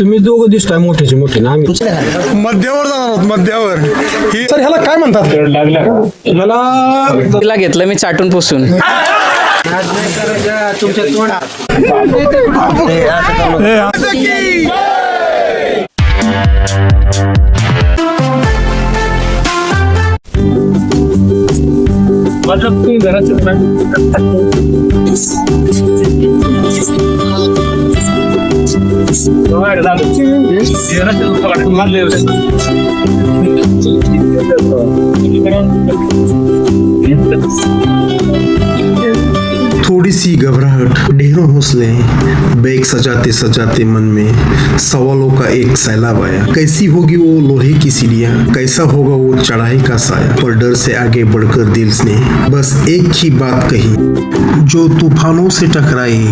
तुम्ही दोघं दिसताय मोठ्याचे मोठे ना आम्ही मध्यावर जाणार आहोत मध्यावर ही सर ह्याला काय म्हणतात? ह्याला तिला घेतलं मी चाटून पुसून. तुमच्या तोंडात थोड़ी सी घबराहट, ढेरों हौसले, बैग सजाते सजाते मन में सवालों का एक सैलाब आया। कैसी होगी वो लोहे की सीढ़ियाँ, कैसा होगा वो चढ़ाई का साया। पर डर से आगे बढ़कर दिल ने बस एक ही बात कही, जो तूफानों से टकराई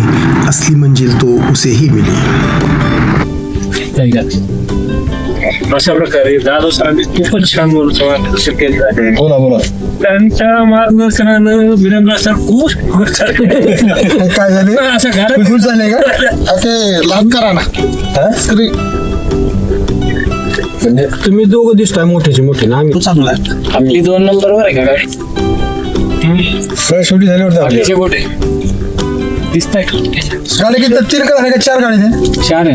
असली मंजिल तो उसे ही मिली। अशा प्रकारे जाधव सरांनी खूपच छान बोलून केलं आहे. बोला बोला. त्यांच्या मार्गदर्शनानं विनम्र सर खूप काय झाले? असं घरात खुश झाले का? ते लाभ करा ना. तुम्ही दोघं दिसताय मोठ्याचे मोठे ना आम्ही आपली 2 नंबरवर आहे का गाडी? शेवटी झाले वाटतं आपले. आपलीचे कुठे दिसताय? गाडी किती 3 का झाले का 4 गाडी ते? 4 आहे.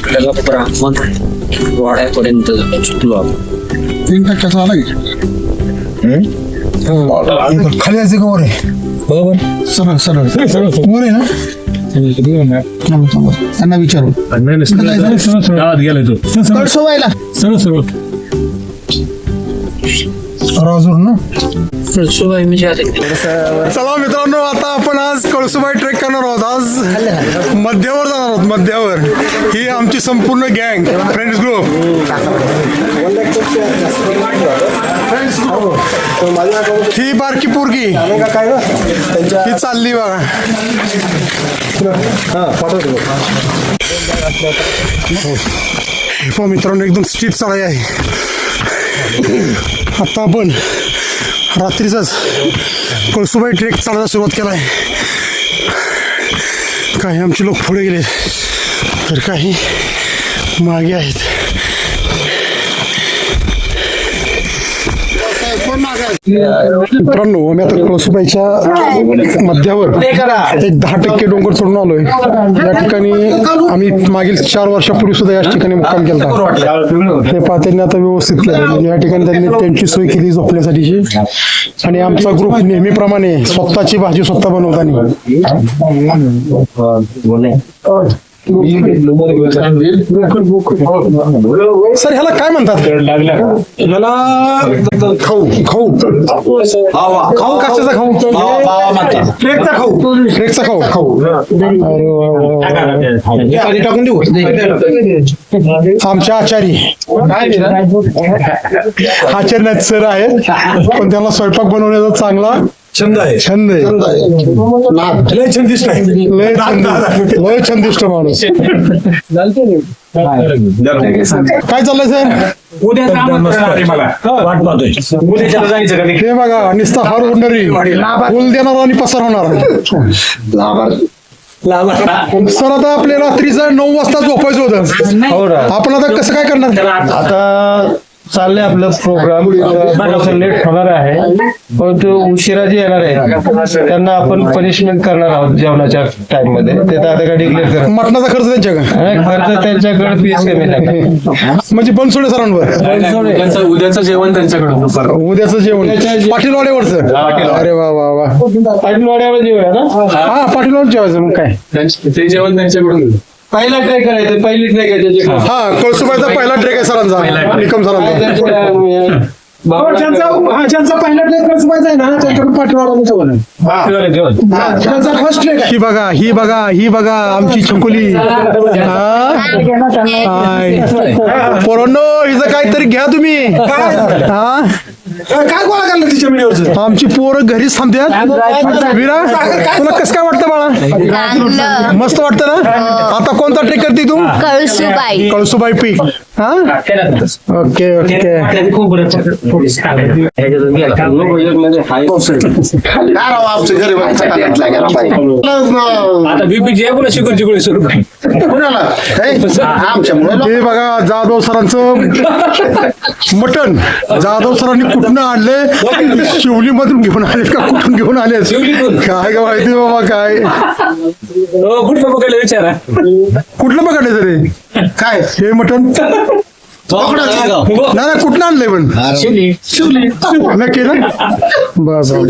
आपल्याला ब्राह्मण वाड्यापर्यंत सुटलो आपण. 3% झाला की खाली जायचं का वर आहे? बरोबर सरळ सरळ वर आहे ना? त्यांना विचारू गावात गेलाय तो कळसोबाईला सर्व सर्व राजूर ना. कळसुबाई म्हणजे आता चला मित्रांनो, आता आपण आज कळसुबाई ट्रेक करणार आहोत. आज मध्यावर जाणार आहोत मध्यावर. ही आमची संपूर्ण गँग, फ्रेंड्स ग्रुप. ही बारकी पोरगी ही चालली बघा. हो मित्रांनो, एकदम स्टीप चढाई आहे. आता आपण रात्रीचाच कळसुबाई ट्रेक चालायला सुरुवात केला आहे. काही आमचे लोक पुढे गेले तर काही मागे आहेत. मित्रांनो, आम्ही आता कळसुबाईच्या मध्यावर एक 10% डोंगर चढून आलोय. या ठिकाणी आम्ही मागील 4 वर्षापूर्वी सुद्धा याच ठिकाणी मुक्काम केला. हे पहा, त्यांनी आता व्यवस्थित केलं. म्हणजे या ठिकाणी त्यांनी त्यांची सोय केली झोपण्यासाठीची. आणि आमचा ग्रुप नेहमीप्रमाणे स्वतःची भाजी स्वतः बनवताना. सर ह्याला काय म्हणतात? ह्याला खाऊ खाऊ खाऊ कशाचा खाऊ? ट्रेकचा खाऊ. ट्रेकचा खाऊ खाऊ. खाली टाकून देऊ. आमच्या आचारी आचार्य सर आहेत, पण त्यांना स्वयंपाक बनवण्याचा चांगला छंद आहे. छंद आहे. लय छंदिष्ट आहे. लय छंदिष्ट माणूस. काय चाललंय सर? वाट पाहतोय उद्याच्याला जायचं का नाही? हे बघा, नुसता हार होणारी फुल देणार आणि पसार होणार. सर, आता आपल्या रात्रीचं 9 वाजता झोपायचं होतं. आपण आता कसं काय करणार? आता चाललंय आपलं प्रोग्राम. थोडंसं लेट होणार आहे, परंतु उशिरा जे येणार आहे त्यांना आपण पनिशमेंट करणार आहोत जेवणाच्या टाइम मध्ये. ते तर आता काय डिक्लेअर करा. मटणाचा खर्च त्यांच्याकडे, खर्च त्यांच्याकडे फीस कमी टाका. म्हणजे बनसोडे सरांवर. उद्याचं जेवण त्यांच्याकडून. उद्याचं जेवण पाटीलवाड्यावरचं. अरे वा वा वा. पाटीलवाड्यावर जेवूया ना. हा, पाटीलवाड जेवायचं. मग काय, ते जेवण त्यांच्याकडून. पहिला ट्राय करायचं. पहिली ट्राय करायची. हा, कळसुबाईचा पहिला ट्रेक आहे सरांचा, निकम सरांचा. ज्यांचा पहिला ट्रेक कळसुबाईचा आहे ना, त्यांच्याकडून पाठीवाडा जेवण आहे. त्यांचा फर्स्ट ट्रेक आहे. ही बघा, ही बघा, ही बघा आमची छकुली. पोरांनो, हिचं काहीतरी घ्या तुम्ही. हा, काय गोळा करलं तिच्या व्हिडिओचं? आमची पोरं घरीच थांबतात. विरा, तुला कसं काय वाटतं बाळा? मस्त वाटतं ना? आता कोणता ट्रेक करते तू? कळसुबाई. कळसुबाई पीक. हा ओके ओके आता बीपीची आहे पुन्हा शिकून शिकून सुरू हे बघा जाधव सरांचं मटण जाधव सरांनी कुठनं आणले शिवली मधून घेऊन आले का कुठून घेऊन आले काय का माहिती बाबा काय कुठलं पकडलं विचारा कुठलं बघायला तरी काय हे मटण नाही कुठलं आणलंय पण नक्की ना बस बघा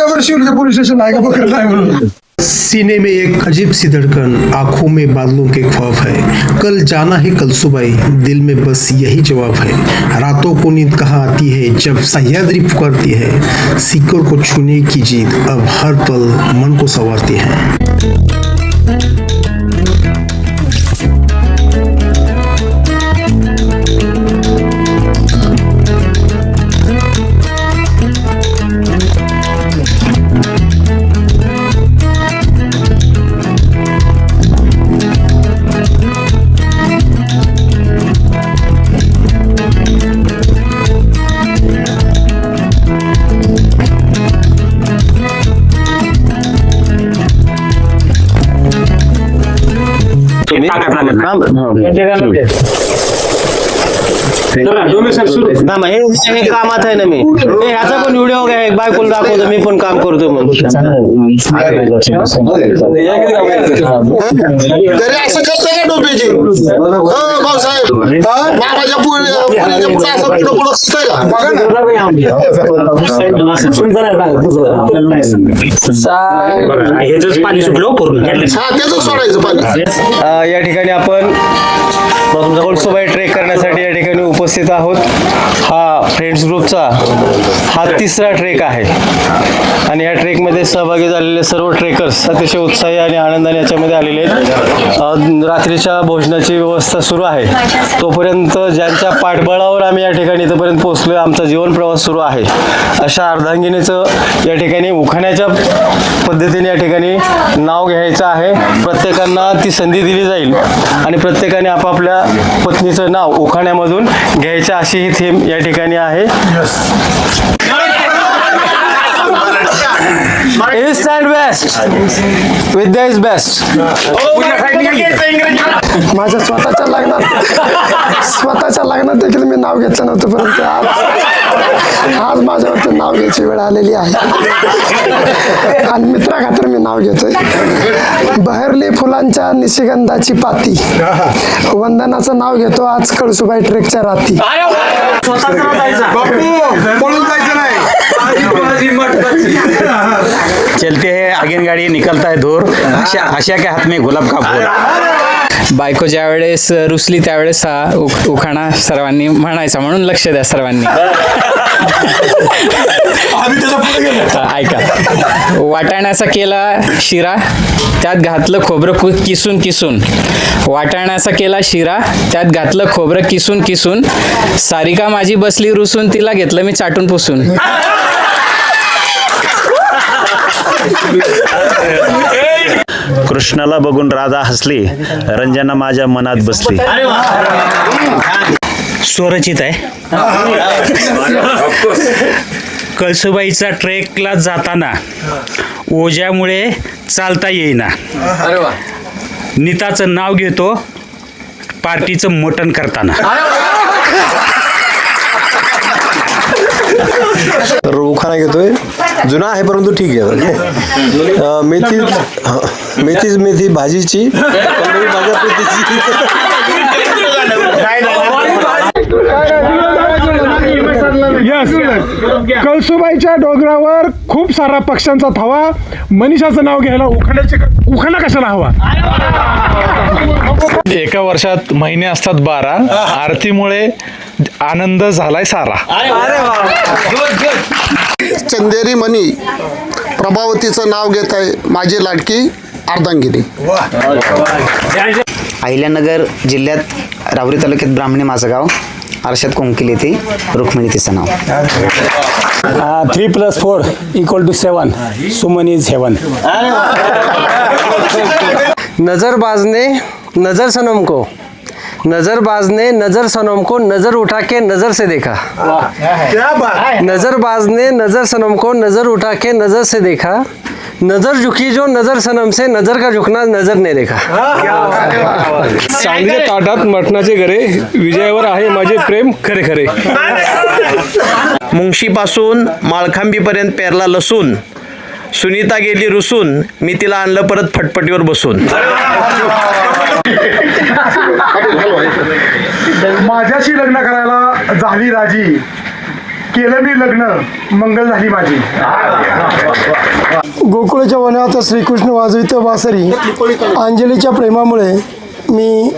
बरं शिवलीचं पोलीस स्टेशन आहे का पकडलं नाही म्हणून सीने में एक अजीब सी धड़कन, आंखों में बादलों के ख्वाब है। कल जाना है कल सुबह, दिल में बस यही जवाब है। रातों को नींद कहाँ आती है जब सह्याद्री पुकारती है। शिखर को छूने की जीत अब हर पल मन को संवारती है। हे कामात आहे ना मी ह्याचा पण व्हिडिओ घ्या बायकोला दाखवतो मी पण काम करतो म्हणून असं करते का डोबेची भाऊसाहेब मामाच्या पाणी सुटलं पूर्ण त्याच सोडायचं पाणी या ठिकाणी आपण कळसुबाई ट्रेक करण्यासाठी या ठिकाणी उपस्थित आहोत. हा फ्रेंड्स ग्रुपचा हा तिसरा ट्रेक आहे आणि या ट्रेकमध्ये सहभागी झालेले सर्व ट्रेकर्स अतिशय उत्साही आणि आनंदाने याच्यामध्ये आलेले आहेत. रात्रीच्या भोजनाची व्यवस्था सुरू आहे. तोपर्यंत ज्यांच्या पाठबळावर आम्ही या ठिकाणी इथपर्यंत पोहोचलो आमचा जीवन प्रवास सुरू आहे. अशा अर्धांगिनीचं या ठिकाणी उखाण्याच्या पद्धतीने या ठिकाणी नाव घ्यायचं आहे. प्रत्येकांना ती संधी दिली जाईल आणि प्रत्येकाने आपापल्या पत्नीचं नाव उखाण्यामधून घ्यायचं अशी ही थीम या ठिकाणी आहे. ईस्ट अँड वेस्ट विद्या इज बेस्ट. माझ्या स्वतःच्या लग्नात देखील मी नाव घेतलं नव्हतं परंतु आज माझ्यावरती नाव घ्यायची वेळ आलेली आहे आणि मित्राखातर मी नाव घेतोय. बहरली फुलांच्या निशिगंधाची पाती वंदनाचं नाव घेतो आज कळसुबाई ट्रेकच्या राती. चलते है आगीन गाडी निकलता है धूर आशा के हात में गुलाब का फूल. बायको ज्या वेळेस रुसली त्यावेळेस हा उखाणा सर्वांनी म्हणायचा म्हणून लक्ष द्या सर्वांनी. ऐका. वाटाण्याचा केला शिरा त्यात घातलं खोबरं किसून किसून. वाटाण्याचा केला शिरा त्यात घातलं खोबरं किसून किसून. सारिका माझी बसली रुसून तिला घेतलं मी चाटून पुसून. कृष्णाला बघून राधा हसली रंजना माझ्या मनात बसली. स्वरचित आहे. कळसुबाईचा ट्रेकला जाताना ओझ्यामुळे चालता येईना. नीताचं नाव घेतो पार्टीचं मटण करताना. उखाणा घेतोय जुना आहे परंतु ठीक आहे. मेथी भाजीची माझ्या प्रीतीची. कळसुबाईच्या डोंगरावर खूप सारा पक्ष्यांचा थवा. मनीषाचं नाव घ्यायला उखाणा कशाला हवा. एका वर्षात महिने असतात 12 आरतीमुळे आनंद झालाय सारा. चंदेरी मणी प्रभावतीचं नाव घेत आहे माझी लाडकी अर्धांगिनी. अहिल्यानगर जिल्ह्यात राहुरी तालुक्यात ब्राह्मणी माझं गाव अर्षद कोंकील येथे रुक्मिणी तिचं नाव. 3+4 = 7 सुमन इज हेवन. नजर बाजने नजर सनम को नजरबाज ने नजर सनम को नजर उठा के नजर से देखा। क्या बात, नजरबाज ने नजर सनम को नजर उठा के नजर से देखा, नजर झुकी जो नजर सनम से नजर का झुकना नजर ने देखा। चांगल्या ताटात मटणाचे गरे, विजयावर आहे माझे प्रेम खरे खरे. मुंगशीपासून माळखांबीपर्यंत पेरला लसूण, सुनीता गेली रुसून, मी तिला आणलं परत फटफटीवर बसून. माझ्याशी लग्न करायला झाली राजी, केलं मी लग्न मंगल झाली माझी. गोकुळाच्या वनात श्रीकृष्ण वाजवित वासरी, अंजलीच्या प्रेमामुळे मी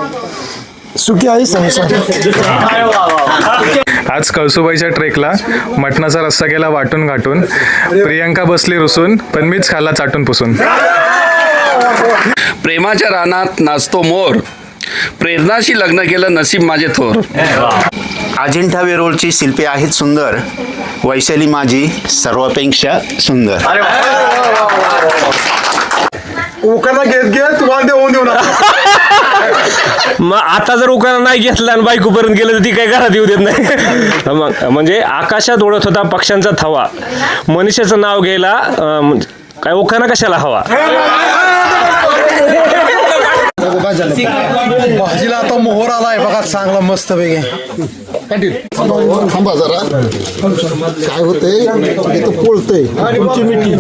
सुखी आहे संसार. आज कळसुबाईच्या ट्रेकला मटणाचा रस्सा केला वाटून गाठून, प्रियंका बसली रुसून पण मीच खाल्ला चाटून पुसून. प्रेमाच्या रानात नाचतो मोर, प्रेरणाशी लग्न केलं नसीब माझे थोर. अजिंठा वेरूळची शिल्पे आहेत सुंदर, वैशाली माझी सर्वापेक्षा सुंदर. उखाणा घेत घेत वांदे होऊन देऊ नका. मग आता जर उकाना नाही घेतला आणि बायकोपर्यंत गेलं तर ती काही घरात येऊ देत नाही. मग म्हणजे आकाशात उडत होता पक्ष्यांचा थवा, मनुष्याचं नाव घ्यायला काय उखाना कशाला हवा. भाजीला आता मोहर आलाय बघा चांगला मस्त पैकी. थांबा जरा, काय होतंय इथं पोळतंय तुमची मिठी.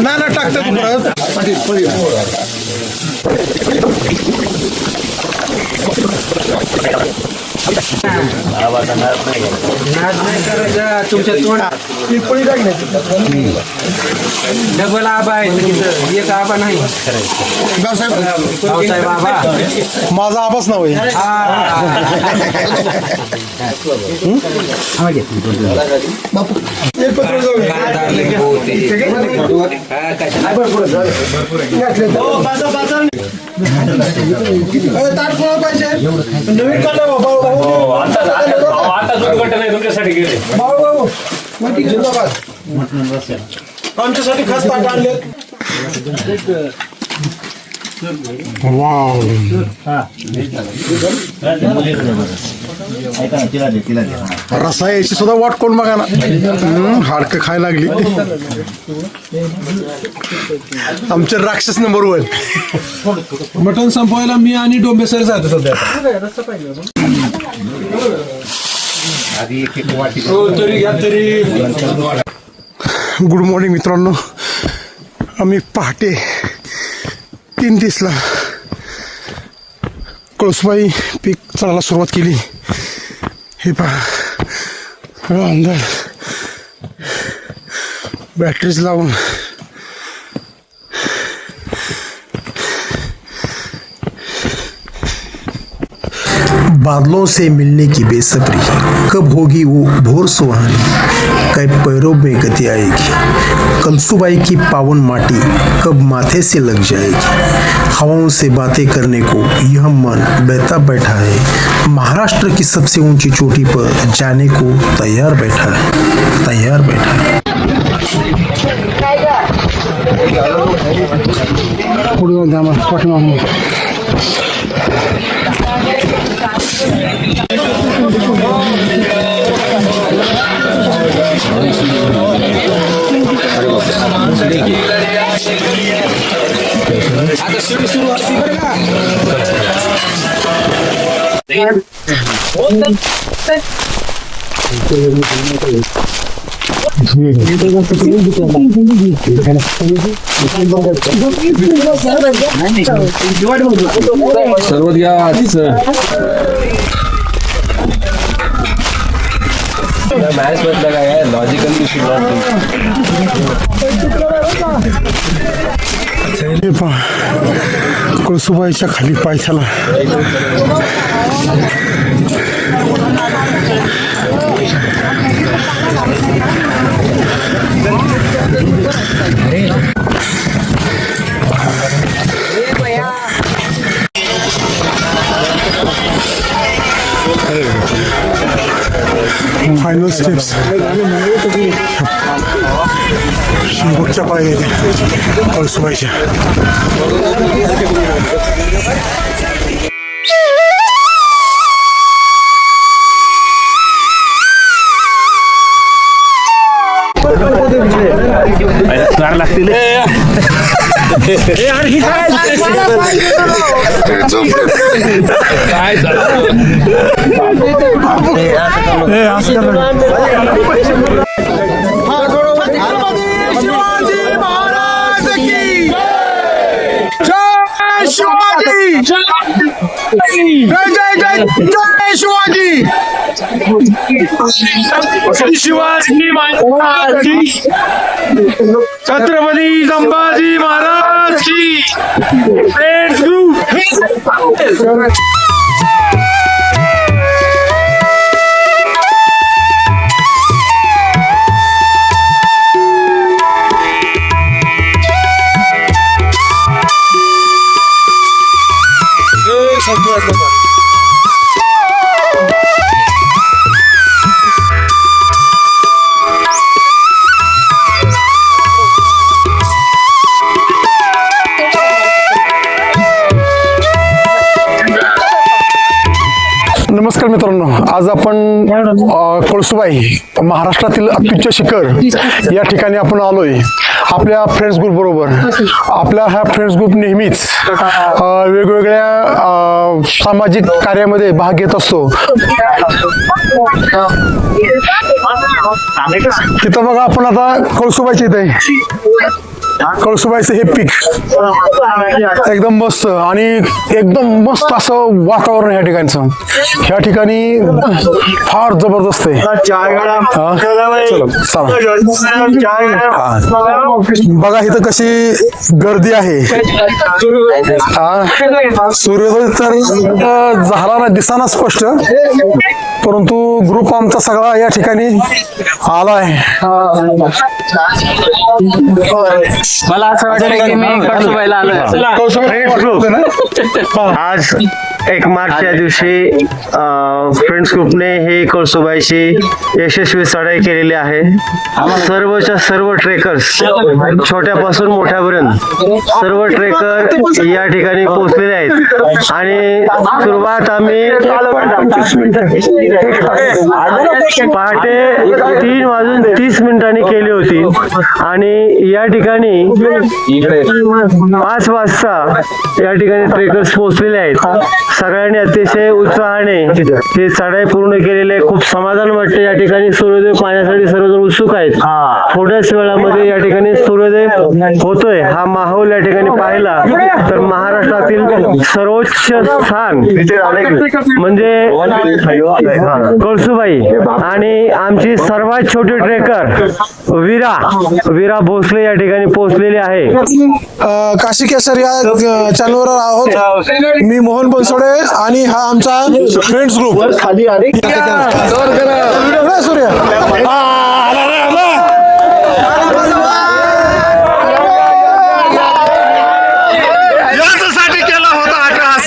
ना टाकतात तुमच्या तोंडात डबल आबा आहे, एक आबा नाही. माझा आवाज नाव आहे. आमच्यासाठी खास ताट आणले. रसा यायची सुद्धा वाट कोण बघा ना, हाडकं खायला लागली. आमचे राक्षस नंबर 1. मटण संपवायला मी आणि डोंबे सर जातो सध्या. गुड मॉर्निंग मित्रांनो. आम्ही पहाटे 3:30ला कळसुबाई पीक चढायला सुरुवात केली. हे पहा सगळं अंधार, बॅटरीज लावून बादलों से मिलने की बेसब्री, कब होगी वो भोर सुहानी, कई पैरों में गति आएगी, कलसुबाई की पावन माटी कब माथे से लग जाएगी. हवाओं से बातें करने को यह मन बहता बैठा है, महाराष्ट्र की सबसे ऊंची चोटी पर जाने को तैयार बैठा है, तैयार बैठा है. सर्वात घ्या मॅच बदला काय लॉजिकल कळसुबाईच्या खाली पायथ्याला फायनल स्टेप्स शेवटच्या पायऱ्या कळसुबाईच्या. शिवाजी महाराज की, छत्रपती संभाजी महाराज की. नमस्कार मित्रांनो, आज आपण कळसुबाई महाराष्ट्रातील अत्युच्च शिखर या ठिकाणी आपण आलोय आपल्या फ्रेंड्स ग्रुप बरोबर. आपला हा फ्रेंड्स ग्रुप नेहमीच वेगवेगळ्या सामाजिक कार्यामध्ये भाग घेत असतो. तिथं बघा आपण आता कळसुबाईच्या इथे कळसुबाईचं हे पीक एकदम मस्त आणि एकदम मस्त असं वातावरण या ठिकाणचं. ह्या ठिकाणी फार जबरदस्त आहे. बघा इथं कशी गर्दी आहे. सूर्योदय तर झाला ना दिसाना स्पष्ट, परंतु ग्रुप आमचा सगळा या ठिकाणी आलाय. मला असं वाटतं की मी कळसुबाईला आलोय. आज 1 मार्चच्या दिवशी फ्रेंड्स ग्रुपने हे कळसुबाईची यशस्वी चढाई केलेली आहे. सर्वच्या सर्व ट्रेकर्स, छोट्यापासून मोठ्यापर्यंत सर्व ट्रेकर या ठिकाणी पोहोचलेले आहेत. आणि सुरुवात आम्ही पहाटे 3:30 केली होती आणि या ठिकाणी 5 वाजता या ठिकाणी ट्रेकर्स पोहोचलेले आहेत. सगळ्यांनी अतिशय उत्साहाने ही चढाई पूर्ण केलेली आहे. खूप समाधान वाटते. या ठिकाणी सूर्योदय पाहण्यासाठी सर्वजण उत्सुक आहेत. थोड्याच वेळामध्ये या ठिकाणी सूर्योदय होतोय. हा माहोल या ठिकाणी पाहिला तर महाराष्ट्रातील सर्वोच्च स्थान म्हणजे कळसुबाई आणि आमची सर्वात छोटी ट्रेकर वीरा भोसले या ठिकाणी पोहोचलेली आहे. काशी केसर या चॅनलवर आहोत. मी मोहन बनसोडे आणि हा आमचा फ्रेंड्स ग्रुप. सूर्य याच्यासाठी केला होता आकाश.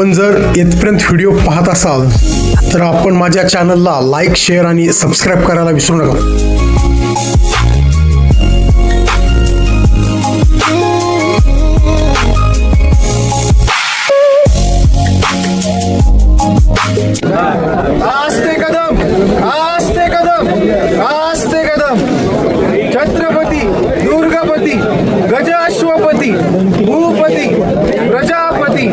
आपण जर इथपर्यंत व्हिडिओ पाहत असाल तर आपण माझ्या चॅनलला लाईक, शेअर आणि सबस्क्राईब करायला विसरू नका. आस्ते कदम, आस्ते कदम, आस्ते कदम. छत्रपती, दुर्गापती, गजाश्वपती, भूपती, प्रजापती,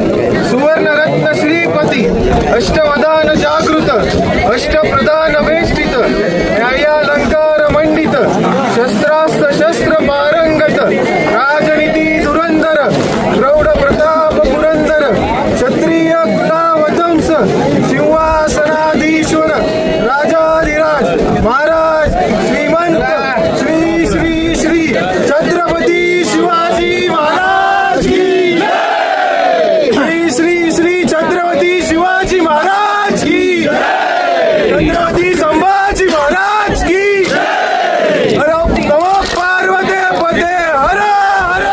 सुवर्णरत्न श्रीपती, अष्टवधान जागृत, अष्टप्रधान वेष्टित, न्यायालंकार मंडित, शस्त्रास्त्र शस्त्र पारंगत, राजनीती धुरंधर, प्रौढ प्रताप पुरंदर, क्षत्रिय कुलावतंस, सिंहासनाधीश्वर, राजाधिराज, महाराज, श्रीमंत, श्री श्री श्री छत्रपती शिवाजी महाराज की जय. श्री श्री श्री छत्रपती शिवाजी महाराज की जय. छत्रपती संभाजी महाराज की जय. नमो पार्वते पते हर हर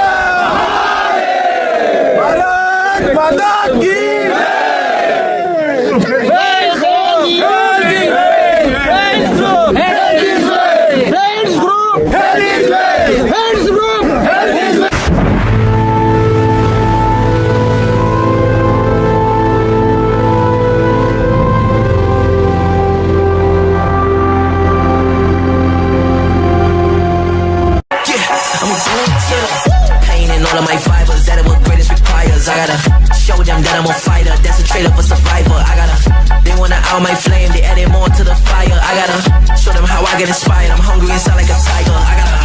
भारत माता की I'm a fighter, that's a trailer for survivor. I gotta, they wanna out my flame, they added more to the fire. I gotta show them how I get inspired. I'm hungry inside like a tiger. I gotta,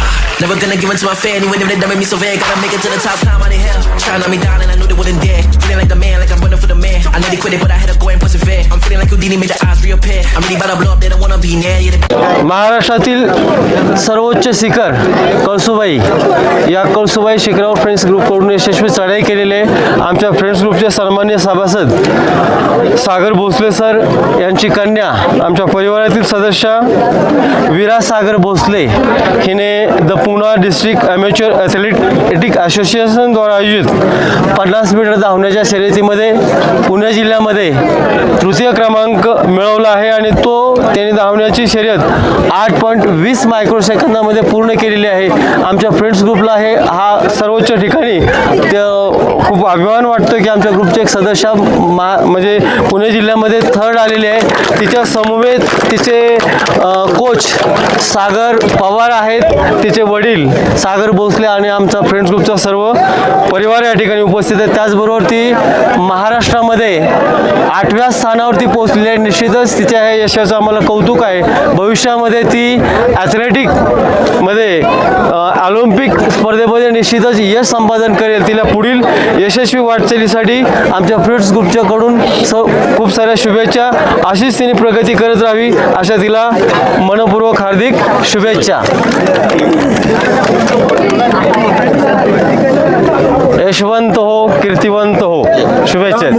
never gonna give in to my fan, even if they done make me so vague. Gotta make it to the top, climb out of hell. Trying to knock me down and I knew they wouldn't dare. Feeling like a man, like I'm running for the man. I know they quit it, but I had to go and persevere. I'm feeling like Houdini made the eyes reappear. I'm really about to blow up, they don't wanna be near. महाराष्ट्रातील सर्वोच्च शिखर कळसुबाई या कळसुबाई शिखरावर friends ग्रुपकडून यशस्वी चढाई केलेली आहे. आमच्या friends ग्रुपचे सन्माननीय सभासद सागर भोसले सर यांची कन्या आमच्या परिवारातील सदस्य विरा सागर भोसले हिने द पुणा डिस्ट्रिक्ट ॲमेच्युअर ॲथलेटिक असोसिएशनद्वारा आयोजित 50 मीटर धावण्याच्या शर्यतीमध्ये पुणे जिल्ह्यामध्ये तृतीय क्रमांक मिळवला आहे आणि तो त्यांनी धावण्याची शर्यत 8.20 मायक्रोसेकंदामध्ये पूर्ण केलेली आहे. आमच्या फ्रेंड्स ग्रुपला हा सर्वोच्च ठिकाणी खूप अभिमान वाटतो की आमच्या ग्रुपचे एक सदस्य म्हणजे पुणे जिल्ह्यामध्ये थर्ड आलेले आहे. तिच्या समवेत तिचे कोच सागर पवार आहेत, तिचे वडील सागर भोसले आणि आमचा फ्रेंड्स ग्रुपचा सर्व परिवार या ठिकाणी उपस्थित आहे. त्याचबरोबर ती महाराष्ट्रामध्ये 8व्या स्थानावरती पोहोचलेली आहे. निश्चितच तिच्या ह्या यशाचं आम्हाला कौतुक आहे. भविष्यामध्ये ती ॲथलेटिकमध्ये ऑलिम्पिक स्पर्धेमध्ये निश्चितच यश संपादन करेल. तिला पुढील यशस्वी वाटचालीसाठी आमच्या फ्रेंड्स ग्रुपच्याकडून खूप साऱ्या शुभेच्छा. अशीच तिने प्रगती करत राहावी अशा तिला मनपूर्वक हार्दिक शुभेच्छा. यशवंत हो, कीर्तिवंत हो, शुभेच्छा.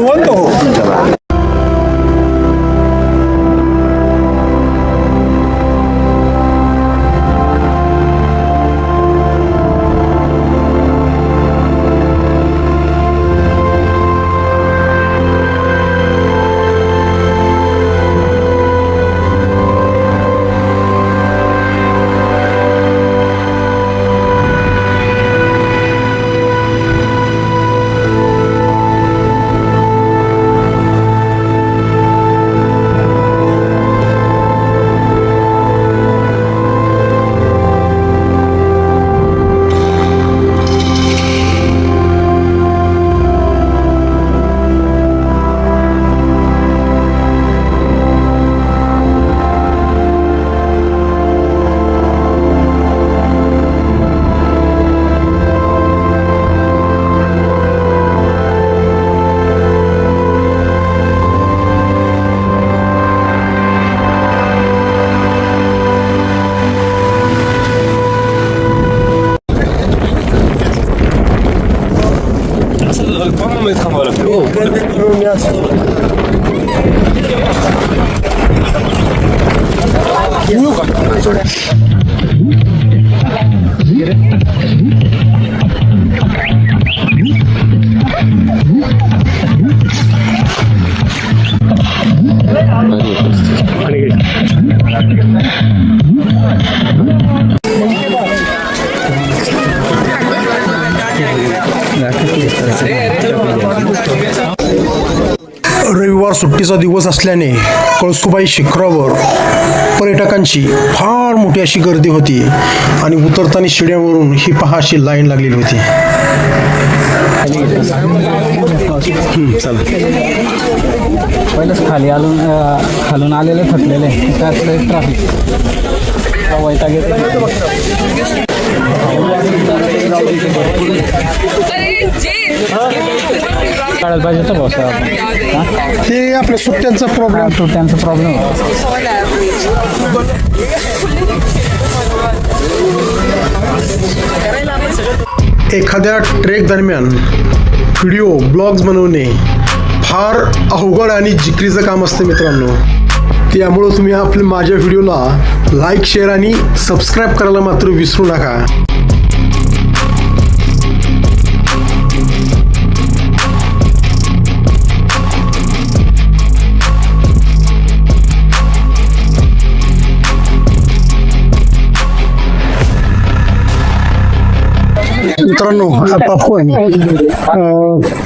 रविवार सुट्टीचा दिवस असल्याने कळसुबाई शिखरावर पर्यटकांची फार मोठी अशी गर्दी होती आणि उतरताना शिड्यावरून ही पहा अशी लाईन लागलेली होती. पहिलंच खालून आलेले थकलेले त्यातले ट्रॅफिक वैताग काढायला पाहिजे तर बस ते आपल्या सुट्ट्यांचा प्रॉब्लेम एखाद्या ट्रेक दरम्यान व्हिडिओ ब्लॉग्स बनवणे फार अवघड आणि जिकरीचं काम असतं मित्रांनो. त्यामुळं तुम्ही माझ्या व्हिडिओला लाईक, शेअर आणि सबस्क्राईब करायला मात्र विसरू नका. मित्रांनो आता आपण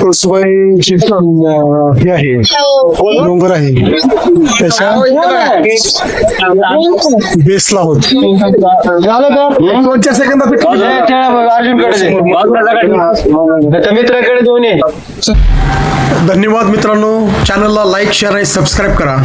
कळसुबाईची हे आहे डोंगर आहे त्याच्या बेसला होत. दोनच्या सेकंदात मित्राकडे दोन्ही. धन्यवाद मित्रांनो. चॅनलला लाईक, शेअर आणि सबस्क्राईब करा.